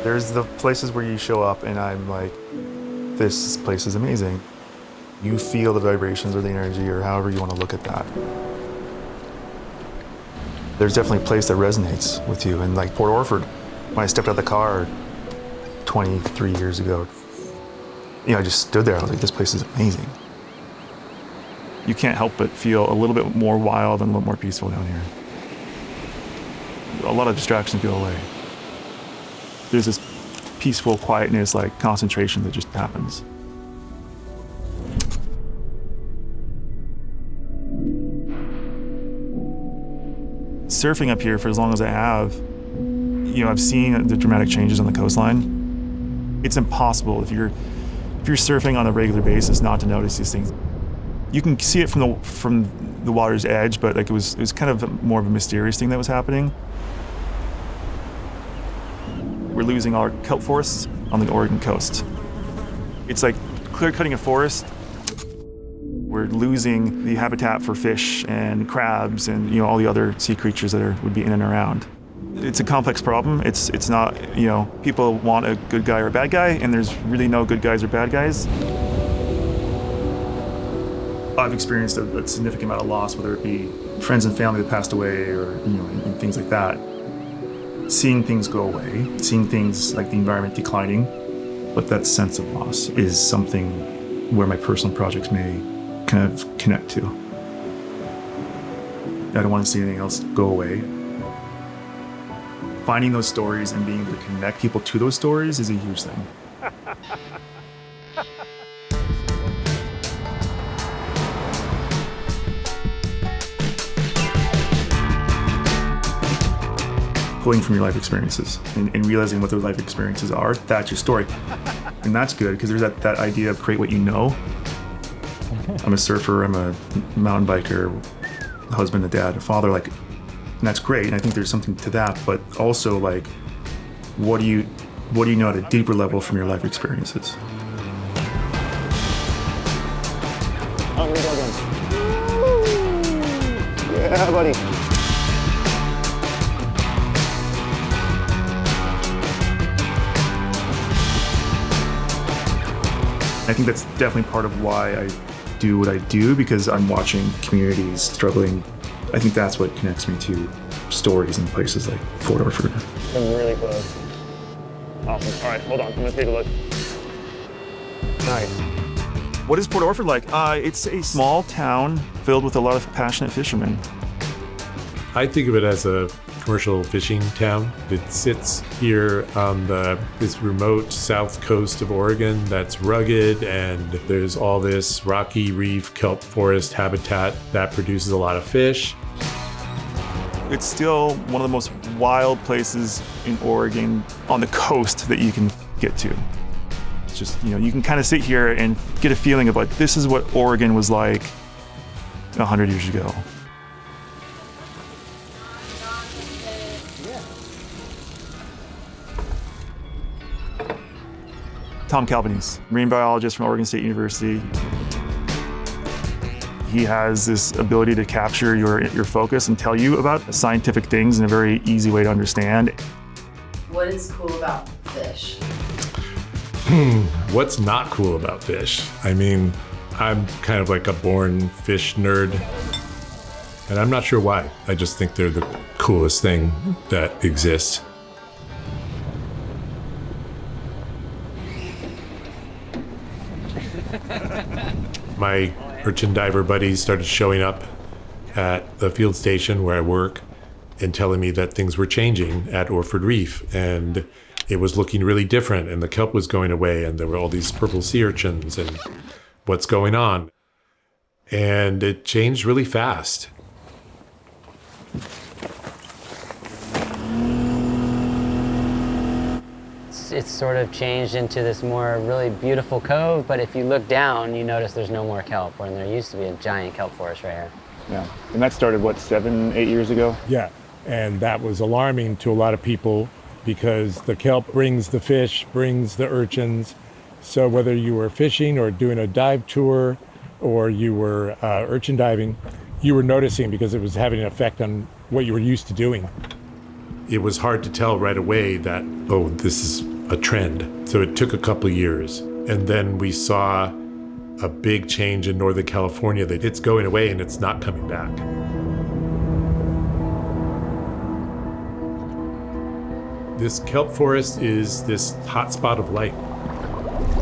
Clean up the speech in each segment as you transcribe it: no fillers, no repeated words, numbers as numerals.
There's the places where you show up and I'm like, this place is amazing. You feel the vibrations or the energy or however you want to look at that. There's definitely a place that resonates with you. And like Port Orford, when I stepped out of the car 23 years ago, I just stood there. I was like, this place is amazing. You can't help but feel a little bit more wild and a little more peaceful down here. A lot of distractions go away. There's this peaceful quietness, like concentration that just happens. Surfing up here for as long as I have, I've seen the dramatic changes on the coastline. It's impossible if you're surfing on a regular basis not to notice these things. You can see it from the water's edge, but like it was kind of more of a mysterious thing that was happening. We're losing our kelp forests on the Oregon coast. It's like clear-cutting a forest. We're losing the habitat for fish and crabs and all the other sea creatures that would be in and around. It's a complex problem. It's not, people want a good guy or a bad guy, and there's really no good guys or bad guys. I've experienced a significant amount of loss, whether it be friends and family that passed away or and things like that. Seeing things go away, seeing things like the environment declining, but that sense of loss is something where my personal projects may kind of connect to. I don't want to see anything else go away. Finding those stories and being able to connect people to those stories is a huge thing. Pulling from your life experiences and realizing what those life experiences are, that's your story. And that's good because there's that idea of create what you know. I'm a surfer, I'm a mountain biker, a husband, a dad, a father, and that's great. And I think there's something to that, but also what do you know at a deeper level from your life experiences? Oh, we're going. Yeah, buddy. I think that's definitely part of why I do what I do, because I'm watching communities struggling. I think that's what connects me to stories in places like Port Orford. I'm really close. Awesome. All right, hold on. I'm going to take a look. Nice. What is Port Orford like? It's a small town filled with a lot of passionate fishermen. I think of it as a commercial fishing town. It sits here on this remote south coast of Oregon that's rugged, and there's all this rocky reef kelp forest habitat that produces a lot of fish. It's still one of the most wild places in Oregon on the coast that you can get to. It's just, you can kind of sit here and get a feeling of this is what Oregon was like 100 years ago. Tom Calvanese, marine biologist from Oregon State University. He has this ability to capture your focus and tell you about scientific things in a very easy way to understand. What is cool about fish? What's not cool about fish? I mean, I'm kind of like a born fish nerd, and I'm not sure why. I just think they're the coolest thing that exists. My urchin diver buddies started showing up at the field station where I work and telling me that things were changing at Orford Reef, and it was looking really different, and the kelp was going away, and there were all these purple sea urchins, and what's going on? And it changed really fast. It's sort of changed into this more really beautiful cove, but if you look down, you notice there's no more kelp, when there used to be a giant kelp forest right here. Yeah, and that started, 7, 8 years ago? Yeah, and that was alarming to a lot of people because the kelp brings the fish, brings the urchins. So whether you were fishing or doing a dive tour or you were urchin diving, you were noticing because it was having an effect on what you were used to doing? It was hard to tell right away that, oh, this is a trend. So it took a couple of years. And then we saw a big change in Northern California that it's going away and it's not coming back. This kelp forest is this hotspot of life.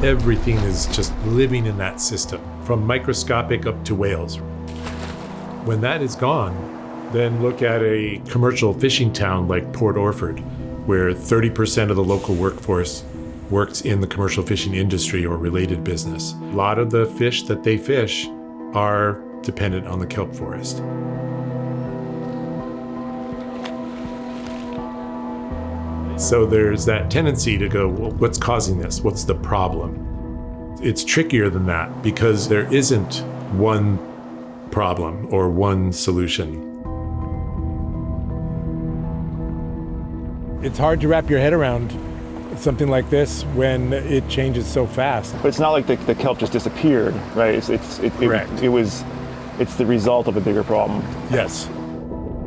Everything is just living in that system, from microscopic up to whales. When that is gone, then look at a commercial fishing town like Port Orford, where 30% of the local workforce works in the commercial fishing industry or related business. A lot of the fish that they fish are dependent on the kelp forest. So there's that tendency to go, well, what's causing this? What's the problem? It's trickier than that because there isn't one problem or one solution. It's hard to wrap your head around something like this when it changes so fast. But it's not like the kelp just disappeared, right? Correct. It's the result of a bigger problem. Yes.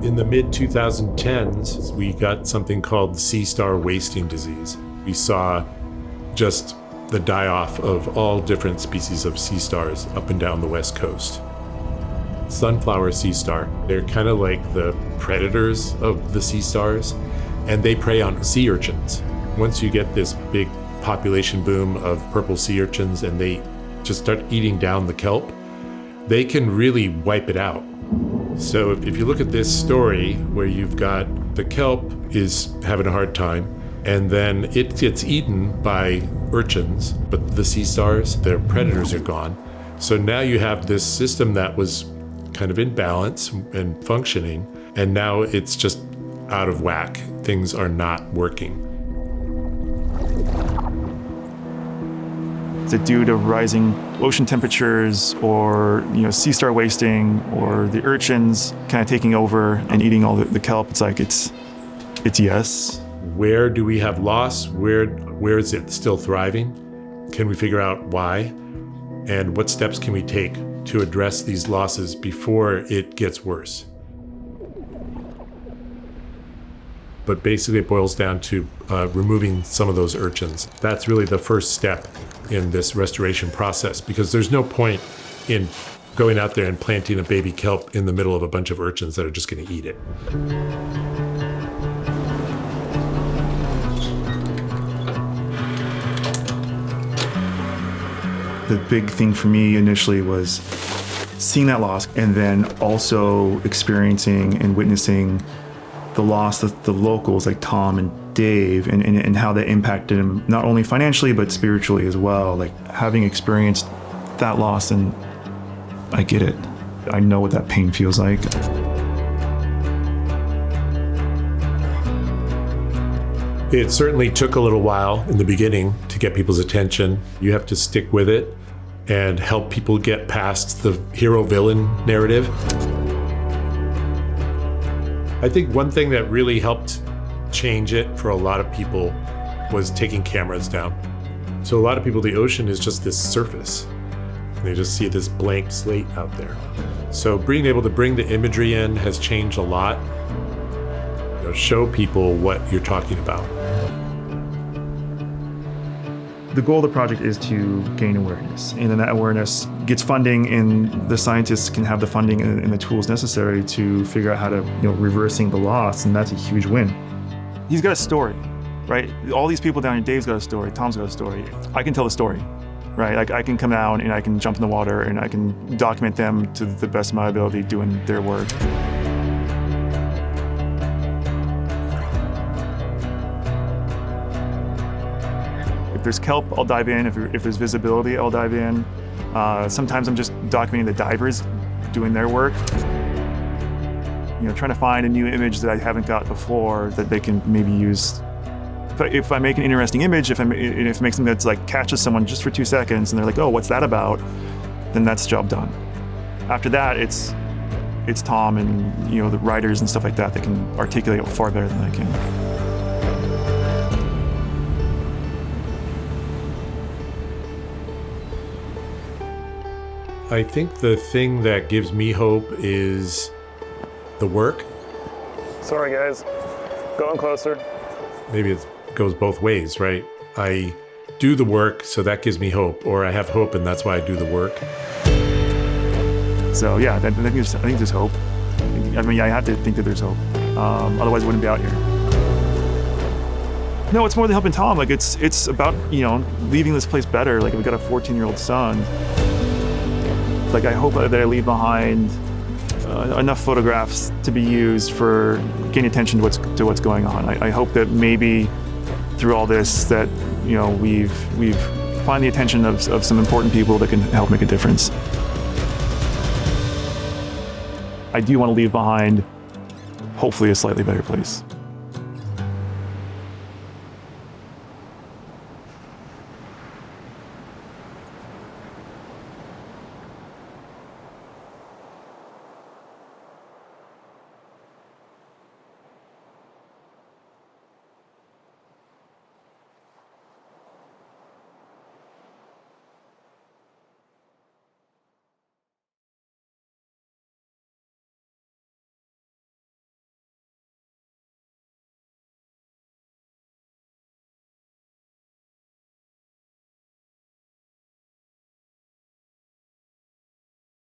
In the mid-2010s, we got something called sea star wasting disease. We saw just the die-off of all different species of sea stars up and down the West Coast. Sunflower sea star, they're kind of like the predators of the sea stars, and they prey on sea urchins. Once you get this big population boom of purple sea urchins and they just start eating down the kelp, they can really wipe it out. So if you look at this story where you've got the kelp is having a hard time, and then it gets eaten by urchins, but the sea stars, their predators are gone. So now you have this system that was kind of in balance and functioning, and now it's just out of whack. Things are not working. Is it due to rising ocean temperatures or sea star wasting or the urchins kind of taking over and eating all the kelp? It's like it's yes. Where do we have loss? Where is it still thriving? Can we figure out why? And what steps can we take to address these losses before it gets worse? But basically it boils down to removing some of those urchins. That's really the first step in this restoration process, because there's no point in going out there and planting a baby kelp in the middle of a bunch of urchins that are just going to eat it. The big thing for me initially was seeing that loss and then also experiencing and witnessing the loss of the locals like Tom and Dave and how that impacted him, not only financially, but spiritually as well. Like having experienced that loss, and I get it. I know what that pain feels like. It certainly took a little while in the beginning to get people's attention. You have to stick with it and help people get past the hero-villain narrative. I think one thing that really helped change it for a lot of people was taking cameras down. So a lot of people, the ocean is just this surface. They just see this blank slate out there. So being able to bring the imagery in has changed a lot. Show people what you're talking about. The goal of the project is to gain awareness, and then that awareness gets funding, and the scientists can have the funding and the tools necessary to figure out how to, reversing the loss, and that's a huge win. He's got a story, right? All these people down here, Dave's got a story, Tom's got a story. I can tell the story, right? Like I can come down and I can jump in the water and I can document them to the best of my ability doing their work. If there's kelp, I'll dive in. If there's visibility, I'll dive in. Sometimes I'm just documenting the divers doing their work. Trying to find a new image that I haven't got before that they can maybe use. If I make an interesting image, if I make something that's like catches someone just for 2 seconds and they're like, oh, what's that about? Then that's job done. After that, it's Tom and the writers and stuff like that can articulate it far better than I can. I think the thing that gives me hope is the work. Sorry, guys. Going closer. Maybe it goes both ways, right? I do the work, so that gives me hope, or I have hope, and that's why I do the work. So yeah, I think there's hope. I mean, I have to think that there's hope. Otherwise, I wouldn't be out here. No, it's more than helping Tom. Like it's about, you know, leaving this place better. Like we've got a 14-year-old son. Like I hope that I leave behind enough photographs to be used for getting attention to what's going on. I hope that maybe through all this that, you know, we've find the attention of some important people that can help make a difference. I do want to leave behind hopefully a slightly better place.